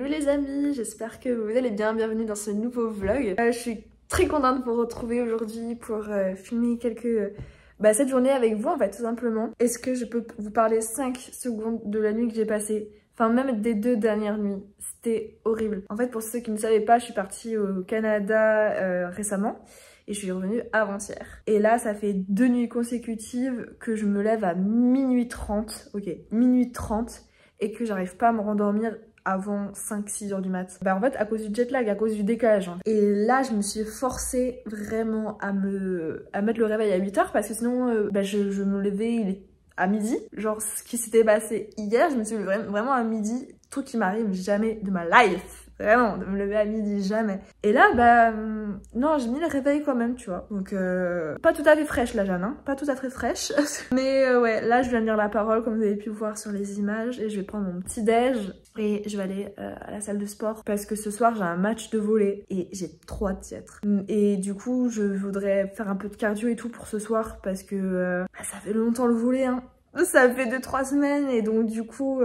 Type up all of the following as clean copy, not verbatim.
les amis, j'espère que vous allez bien, bienvenue dans ce nouveau vlog. Je suis très contente de vous retrouver aujourd'hui pour filmer cette journée avec vous en fait tout simplement. Est-ce que je peux vous parler 5 secondes de la nuit que j'ai passée? Enfin même des 2 dernières nuits, c'était horrible. En fait pour ceux qui ne savaient pas, je suis partie au Canada récemment. Et je suis revenue avant-hier. Et là, ça fait 2 nuits consécutives que je me lève à minuit 30. Ok, minuit 30. Et que j'arrive pas à me rendormir avant 5-6 heures du mat. Bah en fait, à cause du jet lag, à cause du décalage. Et là, je me suis forcée vraiment à mettre le réveil à 8 heures. Parce que sinon, je me levais à midi. Genre, ce qui s'était passé hier, je me suis levée vraiment à midi. Truc qui m'arrive jamais de ma life. Vraiment, de me lever à midi, jamais. Et là, non, j'ai mis le réveil quand même, tu vois. Donc, pas tout à fait fraîche, la Jeanne, hein. Pas tout à fait fraîche. Mais ouais, là, je viens de lire la parole, comme vous avez pu voir sur les images. Et je vais prendre mon petit déj. Et je vais aller à la salle de sport. Parce que ce soir, j'ai un match de volley. Et j'ai trop hâte d'y être. Et du coup, je voudrais faire un peu de cardio et tout pour ce soir. Parce que ça fait longtemps le volley, hein. Ça fait 2-3 semaines. Et donc, du coup...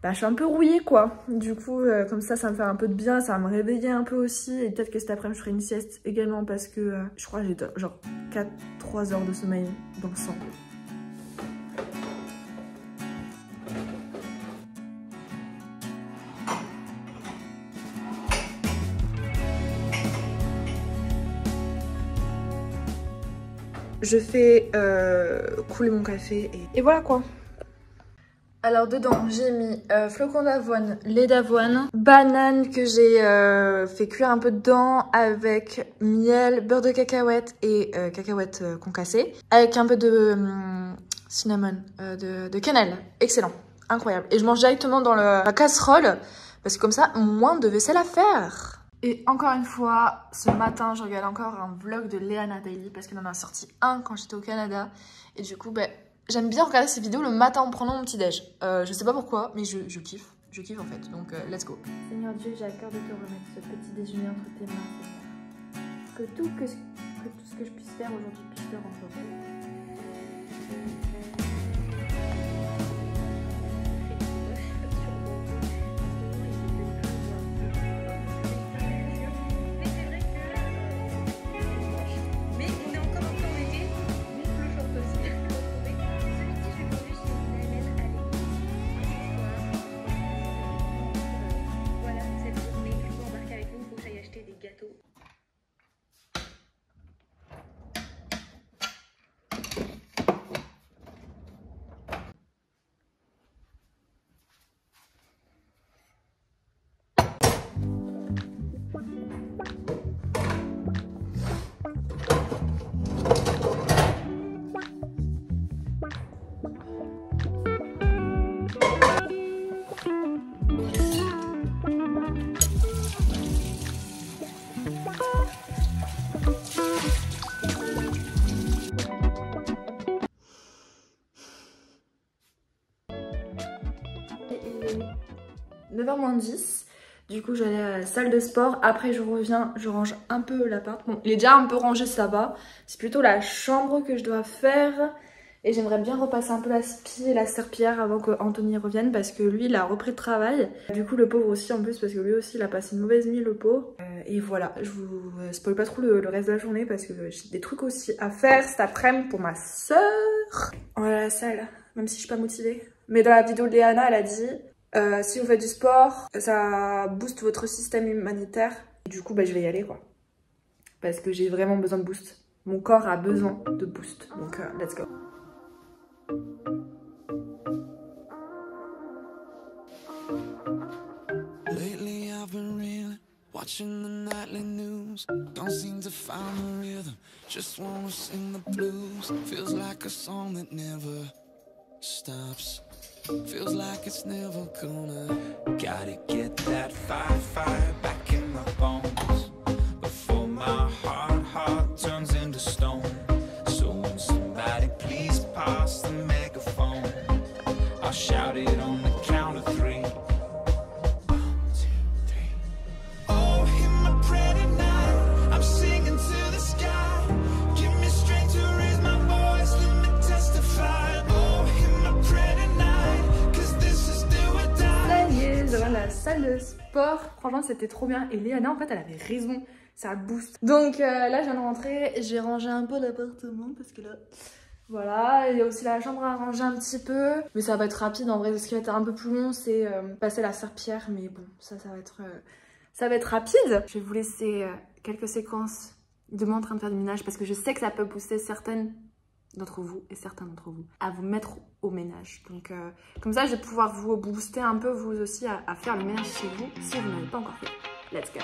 je suis un peu rouillée quoi, du coup comme ça me fait un peu de bien, ça va me réveiller un peu aussi et peut-être que cet après-midi je ferai une sieste également parce que je crois que j'ai genre 3 heures de sommeil dans le sang. Je fais couler mon café et voilà quoi. Alors dedans j'ai mis flocons d'avoine, lait d'avoine, banane que j'ai fait cuire un peu dedans avec miel, beurre de cacahuète et cacahuètes concassées avec un peu de cinnamon, de cannelle. Excellent, incroyable. Et je mange directement dans la casserole parce que comme ça moins de vaisselle à faire. Et encore une fois, ce matin je regarde encore un vlog de Leana Daily parce qu'elle en a sorti un quand j'étais au Canada et du coup j'aime bien regarder ces vidéos le matin en prenant mon petit déj. Je sais pas pourquoi, mais je kiffe. Je kiffe en fait, donc let's go. Seigneur Dieu, j'ai à cœur de te remettre ce petit déjeuner entre tes mains, Seigneur. Que tout ce que je puisse faire aujourd'hui puisse te rendre heureux. Il est 9h moins 10. Du coup, j'allais à la salle de sport. Après, je reviens, je range un peu l'appart. Bon, il est déjà un peu rangé, ça va. C'est plutôt la chambre que je dois faire. Et j'aimerais bien repasser un peu la spie et la serpillière avant qu'Anthony revienne parce que lui, il a repris le travail. Du coup, le pauvre aussi en plus parce que lui aussi, il a passé une mauvaise nuit, le pauvre. Et voilà, je vous spoil pas trop le reste de la journée parce que j'ai des trucs aussi à faire cet après-midi pour ma soeur. On va à la salle, même si je suis pas motivée. Mais dans la vidéo de Léana, elle a dit... si vous faites du sport, ça booste votre système immunitaire. Du coup, je vais y aller quoi. Parce que j'ai vraiment besoin de boost. Mon corps a besoin de boost. Donc, let's go. Lately I've been reeling, watching the nightly news. Don't seem to find the rhythm, just wanna sing the blues. Feels like a song that never stops. Feels like it's never gonna. Gotta get that fire back in my bones before my heart turns into stone. So when somebody please pass the megaphone, I'll shout it on the count of 3. 1, 2, 3. Oh, hear my prayer tonight. I'm singing to the sky. Give me strength to raise my voice. Let me testify. Oh, hear my prayer tonight. 'Cause this is still a die. Ça y est, je vais à la salle de sport. Franchement, c'était trop bien. Et Léana, en fait, elle avait raison. Ça booste. Donc là, je viens de rentrer. J'ai rangé un peu l'appartement parce que là... Voilà, il y a aussi la chambre à ranger un petit peu. Mais ça va être rapide en vrai. Ce qui va être un peu plus long, c'est passer la serpillière. Mais bon, ça va être rapide. Je vais vous laisser quelques séquences de moi en train de faire du ménage parce que je sais que ça peut pousser certaines d'entre vous et certains d'entre vous à vous mettre au ménage. Donc comme ça, je vais pouvoir vous booster un peu vous aussi à faire le ménage chez vous si vous n'avez pas encore fait. Let's go!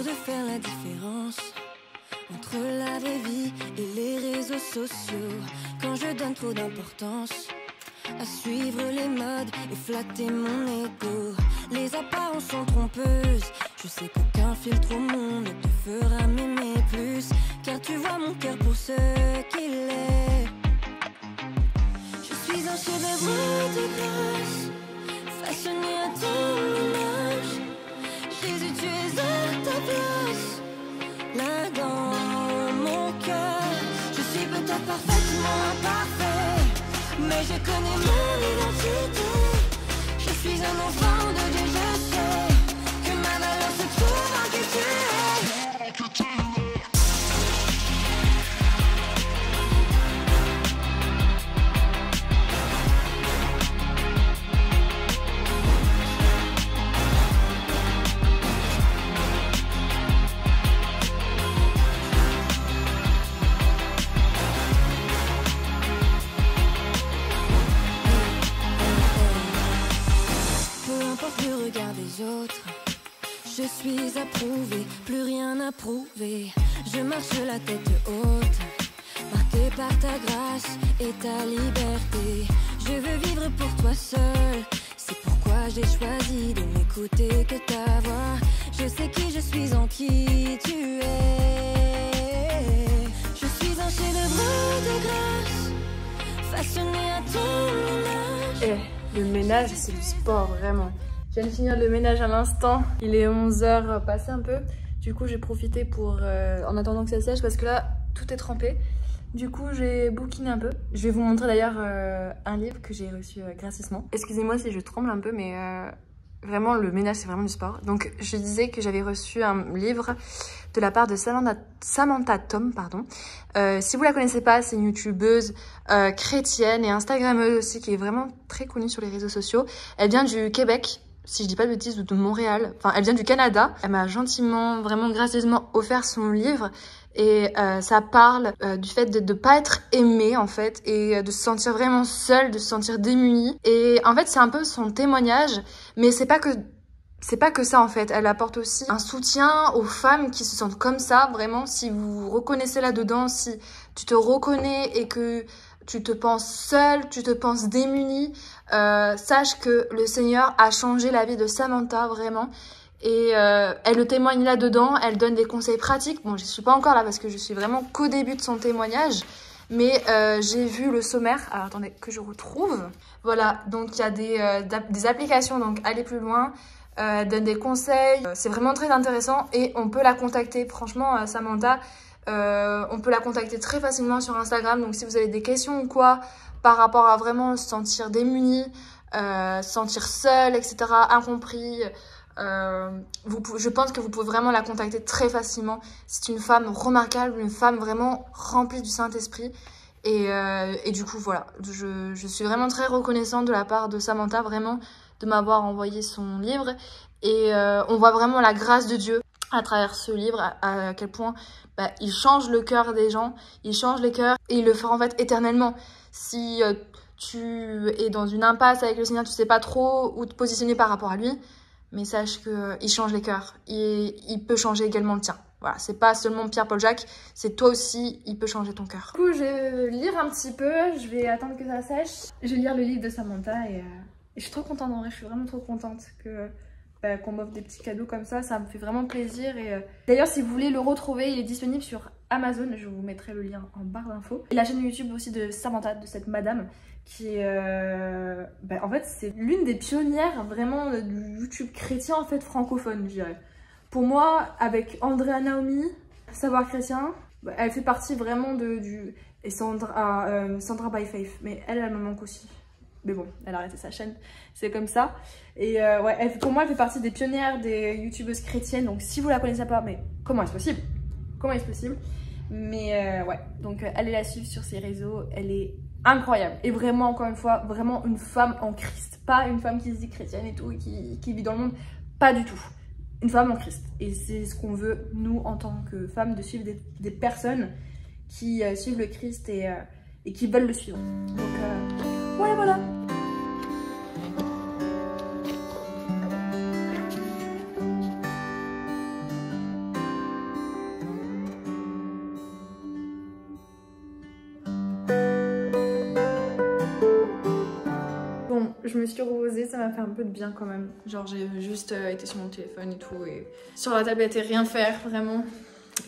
De faire la différence entre la vraie vie et les réseaux sociaux. Quand je donne trop d'importance à suivre les modes et flatter mon ego, les apparences sont trompeuses. Je sais qu'aucun filtre au monde ne te fera m'aimer plus, car tu vois mon cœur pour ce qu'il est. Je suis un chef-d'œuvre de grâce, façonné à ton image. Jésus, tu es à ta place, là dans mon cœur. Je suis peut-être parfaitement imparfait, mais je connais mon identité. Je suis un enfant de Dieu, je sais que ma valeur se trouve en qui tu es. Le regard des autres, je suis approuvée, plus rien à prouver. Je marche la tête haute, marquée par ta grâce et ta liberté. Je veux vivre pour toi seul, c'est pourquoi j'ai choisi de n'écouter que ta voix. Je sais qui je suis, en qui tu es. Je suis un chef-d'œuvre de grâce, façonné à ton image. Le ménage, c'est du sport, vraiment. Je viens de finir le ménage à l'instant. Il est 11h passé un peu. Du coup, j'ai profité pour, en attendant que ça sèche, parce que là, tout est trempé. Du coup, j'ai bouquiné un peu. Je vais vous montrer d'ailleurs un livre que j'ai reçu gratuitement. Excusez-moi si je tremble un peu, mais vraiment, le ménage, c'est vraiment du sport. Donc, je disais que j'avais reçu un livre de la part de Samantha Tom, pardon. Si vous la connaissez pas, c'est une youtubeuse chrétienne et instagrammeuse aussi, qui est vraiment très connue sur les réseaux sociaux. Elle vient du Québec, si je dis pas de bêtises, ou de Montréal. Enfin, elle vient du Canada. Elle m'a gentiment, vraiment gracieusement offert son livre. Et ça parle du fait de pas être aimé en fait, et de se sentir vraiment seule, de se sentir démunie. Et en fait, c'est un peu son témoignage, mais c'est pas que ça en fait. Elle apporte aussi un soutien aux femmes qui se sentent comme ça, vraiment. Si vous vous reconnaissez là-dedans, si tu te reconnais et que tu te penses seule, tu te penses démunie, sache que le Seigneur a changé la vie de Samantha, vraiment. Et elle le témoigne là-dedans, elle donne des conseils pratiques. Bon, je suis pas encore là parce que je suis vraiment qu'au début de son témoignage. Mais j'ai vu le sommaire. Alors attendez que je retrouve. Voilà, donc il y a des applications, donc aller plus loin. Elle donne des conseils. C'est vraiment très intéressant et on peut la contacter. Franchement, Samantha, on peut la contacter très facilement sur Instagram. Donc si vous avez des questions ou quoi par rapport à vraiment se sentir démunie, se sentir seule, etc., incompris... je pense que vous pouvez vraiment la contacter très facilement. C'est une femme remarquable, une femme vraiment remplie du Saint-Esprit. Et du coup, voilà, je suis vraiment très reconnaissante de la part de Samantha, vraiment, de m'avoir envoyé son livre. Et on voit vraiment la grâce de Dieu à travers ce livre, à quel point il change le cœur des gens, il change les cœurs, et il le fera en fait éternellement. Si tu es dans une impasse avec le Seigneur, tu sais pas trop où te positionner par rapport à lui, mais sache qu'il change les cœurs. Il peut changer également le tien. Voilà, c'est pas seulement Pierre-Paul Jacques, c'est toi aussi, il peut changer ton cœur. Du coup, je vais lire un petit peu, je vais attendre que ça sèche. Je vais lire le livre de Samantha et je suis trop contente en vrai, je suis vraiment trop contente qu'on m'offre des petits cadeaux comme ça me fait vraiment plaisir. Et d'ailleurs, si vous voulez le retrouver, il est disponible sur Amazon, je vous mettrai le lien en barre d'infos. Et la chaîne YouTube aussi de Samantha, de cette madame, qui en fait c'est l'une des pionnières vraiment du YouTube chrétien en fait francophone, je dirais. Pour moi, avec Andrea Naomi, Savoir Chrétien, Elle fait partie vraiment et Sandra by Faith, mais elle me manque aussi. Mais bon, elle a arrêté sa chaîne, c'est comme ça. Et ouais, pour moi, elle fait partie des pionnières des youtubeuses chrétiennes. Donc si vous la connaissez pas, mais comment est-ce possible? Comment est-ce possible? Mais ouais, donc allez la suivre sur ses réseaux, elle est incroyable. Et vraiment, encore une fois, vraiment une femme en Christ. Pas une femme qui se dit chrétienne et tout, et qui vit dans le monde, pas du tout. Une femme en Christ. Et c'est ce qu'on veut, nous, en tant que femmes, de suivre des personnes qui suivent le Christ et qui veulent le suivre. Donc voilà. Bon, je me suis reposée, ça m'a fait un peu de bien quand même. Genre j'ai juste été sur mon téléphone et tout, et sur la tablette et rien faire, vraiment.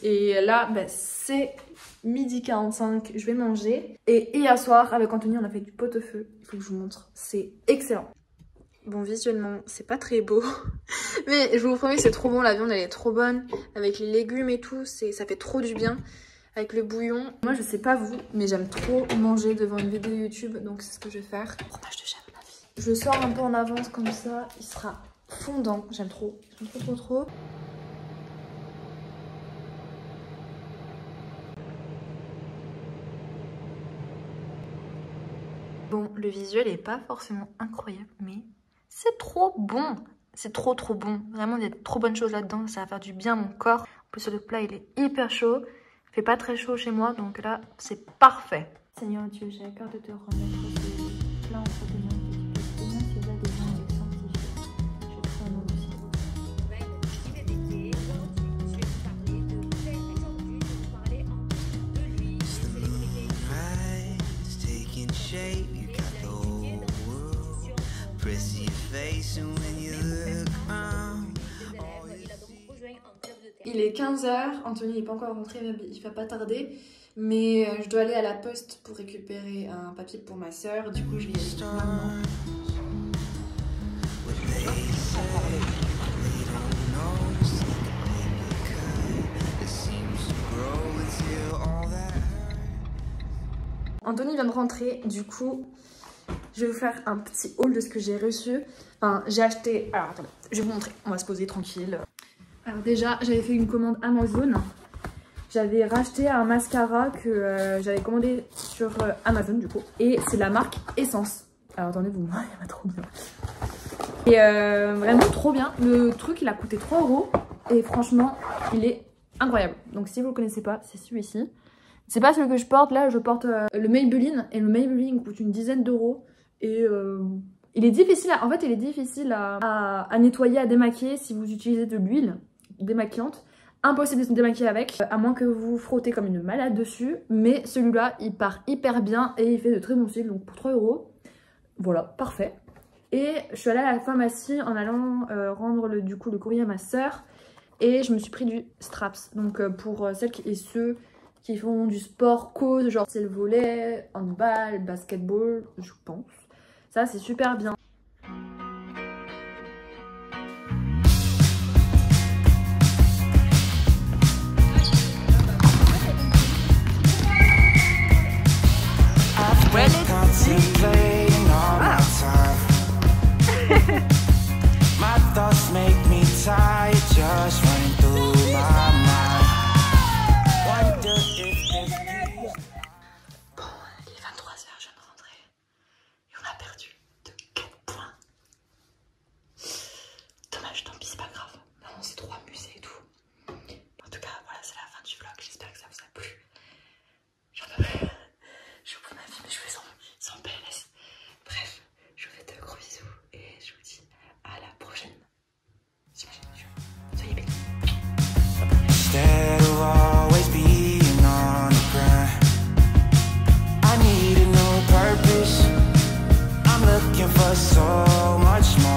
Et là, bah, c'est midi 45, je vais manger. Et hier soir, avec Anthony, on a fait du pot-au-feu. Il faut que je vous montre, c'est excellent. Bon, visuellement, c'est pas très beau. Mais je vous promets que c'est trop bon, la viande elle est trop bonne. Avec les légumes et tout, ça fait trop du bien. Avec le bouillon. Moi, je sais pas vous, mais j'aime trop manger devant une vidéo YouTube. Donc c'est ce que je vais faire. Fromage de chèvre, ma vie. Je le sors un peu en avance comme ça, il sera fondant. J'aime trop, trop. Bon, le visuel est pas forcément incroyable, mais c'est trop bon. C'est trop bon. Vraiment, il y a trop bonnes choses là-dedans. Ça va faire du bien à mon corps. En plus, le plat, il est hyper chaud. Il fait pas très chaud chez moi, donc là, c'est parfait. Seigneur Dieu, j'ai à cœur de te remettre ce plat entre tes mains. Il est 15h, Anthony n'est pas encore rentré, il va pas tarder. Mais je dois aller à la poste pour récupérer un papier pour ma soeur. Du coup, je vais y aller maintenant. Anthony vient de rentrer, du coup, je vais vous faire un petit haul de ce que j'ai reçu. Enfin, j'ai acheté... Alors, attendez, je vais vous montrer. On va se poser tranquille. Alors déjà, j'avais fait une commande Amazon. J'avais racheté un mascara que j'avais commandé sur Amazon, du coup. Et c'est la marque Essence. Alors, attendez, vous me voyez, il va trop bien. Et vraiment trop bien. Le truc, il a coûté 3 €. Et franchement, il est incroyable. Donc, si vous le connaissez pas, c'est celui-ci. C'est pas celui que je porte, là je porte le Maybelline. Et le Maybelline coûte une dizaine d'euros. Et il est difficile, en fait il est difficile à nettoyer, à démaquiller si vous utilisez de l'huile démaquillante. Impossible de se démaquiller avec, à moins que vous frottez comme une malade dessus. Mais celui-là il part hyper bien et il fait de très bons cils, donc pour 3 €. Voilà, parfait. Et je suis allée à la pharmacie en allant rendre le courrier à ma soeur. Et je me suis pris du Straps, donc pour celles et ceux qui font du sport cause, genre c'est le volley, handball, basketball, je pense. Ça c'est super bien.